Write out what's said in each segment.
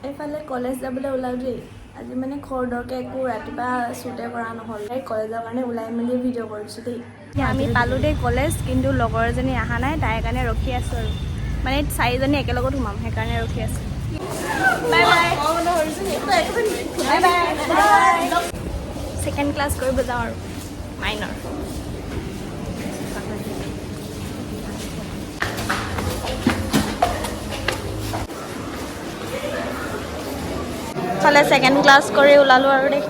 এইফালে কলেজ যাবলৈ ওলাওঁ দেই। আজি মানে খৰদৰকৈ একো ৰাতিপুৱা শ্বুটে কৰা নহ'ল, কলেজৰ কাৰণে ওলাই মেলি ভিডিঅ' কৰিছোঁ দেই। আমি পালোঁ দেই কলেজ, কিন্তু লগৰ এজনী অহা নাই, তাইৰ কাৰণে ৰখি আছোঁ আৰু মানে 4জনী একেলগত সোমাম, সেইকাৰণে ৰখি আছোঁ। বাই বাই বাই বাই। ছেকেণ্ড ক্লাছ কৰিব যাওঁ আৰু মাইনৰ। ফালে ছেকেণ্ড ক্লাছ কৰি ওলালোঁ আৰু দেই।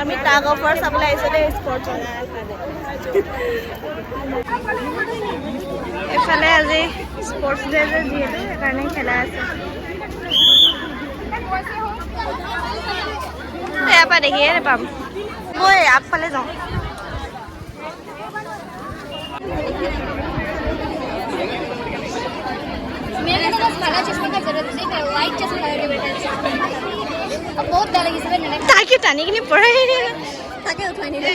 আমি টাগ অফ ৱাৰ চাবলৈ আহিছোঁ দেই, স্পৰ্টছৰ। এইফালে আজি স্পৰ্টছ ডে যে যিহেতু সেইকাৰণে খেলা আছে। ইয়াৰ পৰা দেখিয়ে নাপাম, মই আগফালে যাওঁ। मेरे को बस काला चश्मे का जरूरत नहीं है, व्हाइट चश्मा लगा के बैठा है। अब बहुत डर लगी सब ने ताकि टानी के नहीं पड़े ताकि उठा नहीं दे।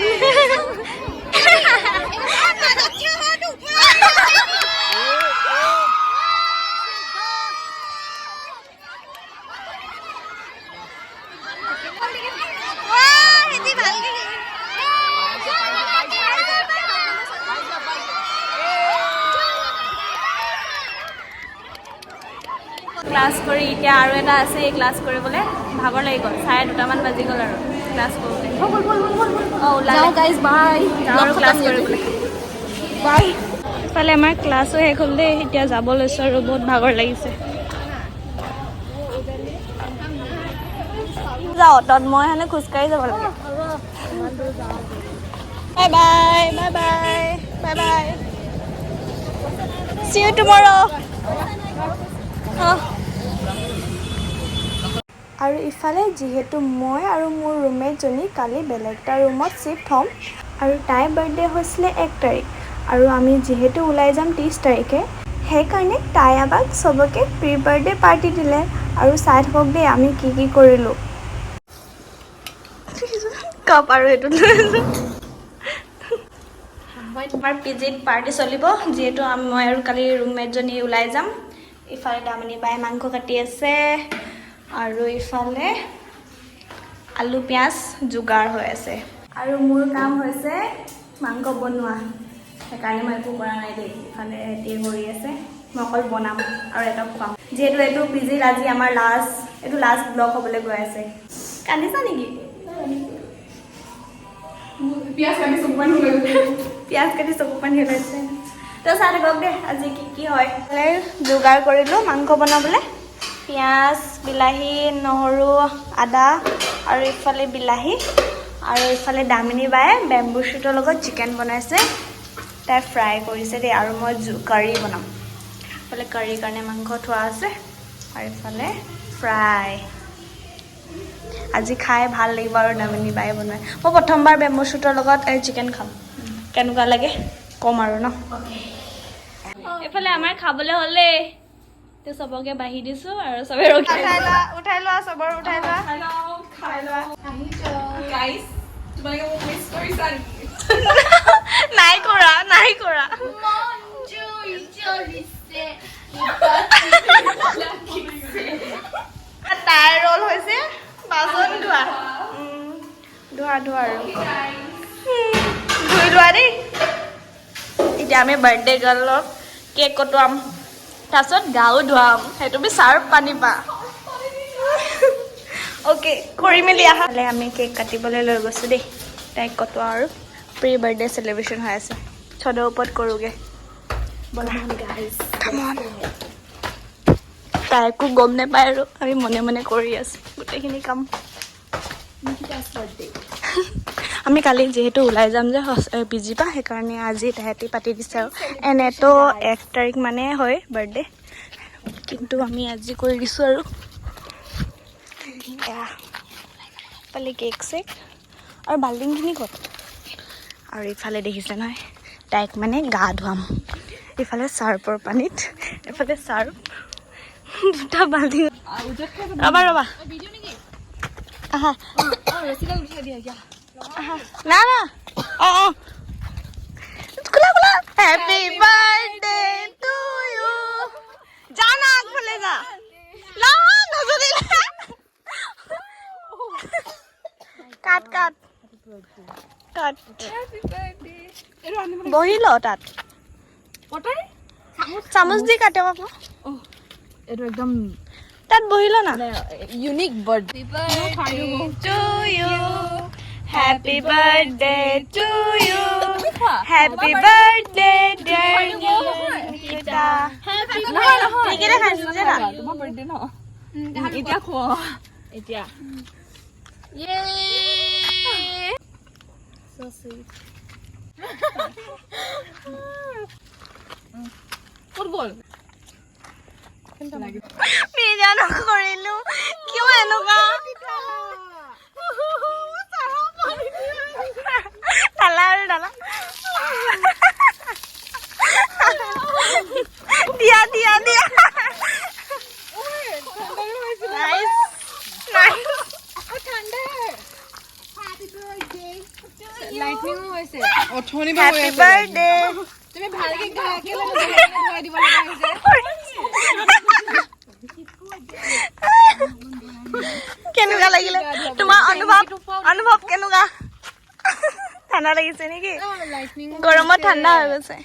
ক্লাছ কৰি এতিয়া আৰু এটা আছে, এই ক্লাছ কৰিবলৈ ভাগৰ লাগি গ'ল, 2:30 বাজি গ'ল আৰু ক্লাছ কৰোঁতে। অঁ ওলাওঁ গাইজ, বাই। আৰু ক্লাছ কৰিবলৈ বাই। ইফালে আমাৰ ক্লাছো শেষ হ'ল দেই, এতিয়া যাব লৈছোঁ আৰু বহুত ভাগৰ লাগিছে। যাওঁ অটত, মই মানে খোজকাঢ়ি যাব লাগে। Bye bye bye bye bye bye, see you tomorrow. আৰু ইফালে যিহেতু মই আৰু মোৰ ৰুমমেটজনী কালি বেলেগ এটা ৰুমত শ্বিফ্ট হ'ম, আৰু তাইৰ বাৰ্থডে হৈছিলে 1 তাৰিখ, আৰু আমি যিহেতু ওলাই যাম 30 তাৰিখে, সেইকাৰণে তাই আমাক চবকে প্ৰি বাৰ্থডে পাৰ্টি দিলে। আৰু চাই থাকক দেই আমি কি কি কৰিলোঁ। কাপ আৰু এইটো আমাৰ পিজিত পাৰ্টি চলিব, যিহেতু মই আৰু কালি ৰুমমেটজনী ওলাই যাম। ইফালে দামিনী বাই মাংস কাটি আছে, আৰু ইফালে আলু পিঁয়াজ যোগাৰ হৈ আছে, আৰু মোৰ কাম হৈছে মাংস বনোৱা, সেইকাৰণে মই একো কৰা নাই দেই। ইফালে এতিয়াই কৰি আছে, মই অকল বনাম আৰু এটা খুৱাম, যিহেতু এইটো পিজিত আজি আমাৰ লাষ্ট ব্লগ হ'বলৈ গৈ আছে। কান্দিছা নেকি? পিঁয়াজ কাটি চকু পানী ওলাইছে। তো চাই থাকক দেই আজি কি কি হয়। যোগাৰ কৰিলোঁ মাংস বনাবলৈ, পিঁয়াজ, বিলাহী, নহৰু, আদা, আৰু ইফালে বিলাহী, আৰু ইফালে দামিনী বায়ে বেম্বু শ্বুটৰ লগত চিকেন বনাইছে, তাই ফ্ৰাই কৰিছে দেই, আৰু মই কাৰী বনাম। ইফালে কাৰীৰ কাৰণে মাংস থোৱা আছে, আৰু ইফালে ফ্ৰাই। আজি খাই ভাল লাগিব আৰু দামিনী বায়ে বনাই। মই প্ৰথমবাৰ বেম্বু শ্বুটৰ লগত চিকেন খাম, কেনেকুৱা লাগে ক'ম আৰু ন। এইফালে আমাৰ খাবলৈ হ'লেই, তো চবকে বাঢ়ি দিছোঁ আৰু চবে ৰখি উঠাই লোৱা চবৰ, উঠাই লোৱা খাই লোৱা। নাই কৰা তাইৰ ৰ'ল হৈছে বাচন ধোৱা। ধোৱা আৰু ধুই লোৱা দেই। এতিয়া আমি বাৰ্থডে গাৰ্লক কেক কটোৱাম, তাৰপিছত গাও ধোৱাম, সেইটো বি চাৰ্ফ পানী পা। অ'কে কৰি মেলি আহা। আমি কেক কাটিবলৈ লৈ গৈছোঁ দেই, তাইক কটোৱা আৰু প্ৰি বাৰ্থডে চেলিব্ৰেশ্যন হৈ আছে, চদৰ ওপৰত কৰোঁগৈ। তাই একো গম নাপায় আৰু আমি মনে মনে কৰি আছোঁ গোটেইখিনি কাম। আমি কালি যিহেতু ওলাই যাম যে পিজিৰ পৰা, সেইকাৰণে আজি তাহাঁতি পাতি দিছে। আৰু এনেতো 1 তাৰিখ মানে হয় বাৰ্থডে, কিন্তু আমি আজি কৰি দিছোঁ আৰু ইফালে কেক চেক আৰু বাল্টিংখিনি ক'ত। আৰু ইফালে দেখিছে নহয়, তাইক মানে গা ধুৱাম, ইফালে চাৰ্ফৰ পানীত, এফালে চাৰ্ফ, দুটা বাল্টিং। ৰবা আহা না অঁ খোলা। হেপী বাৰ্থডে টু বহি ল তাত চামুচ দি কাটে আকৌ এইটো একদম তাত বহি ল না unique birthday to you happy birthday to you happy birthday dear Nikita ঠিকেই খাইছো যে না তোমাৰ বাৰ্থডে ন এতিয়া খোৱা এতিয়া so sweet ক'ত গ'ল পিজা নকৰিলো কিয় এনেকুৱা তালা আৰু তালা দিয়া দিয়া দিয়া নাইচ নাইচ লাইটনিং হৈছে অথনি হেপী বাৰ্থডে তুমি ভালকে গাকে ধুৱাই দিব লগা হৈছে কেনেকুৱা লাগিলে তোমাৰ অনুভৱ কেনেকুৱা ঠাণ্ডা লাগিছে নেকি লাইটনিং গৰমত ঠাণ্ডা হৈ গৈছে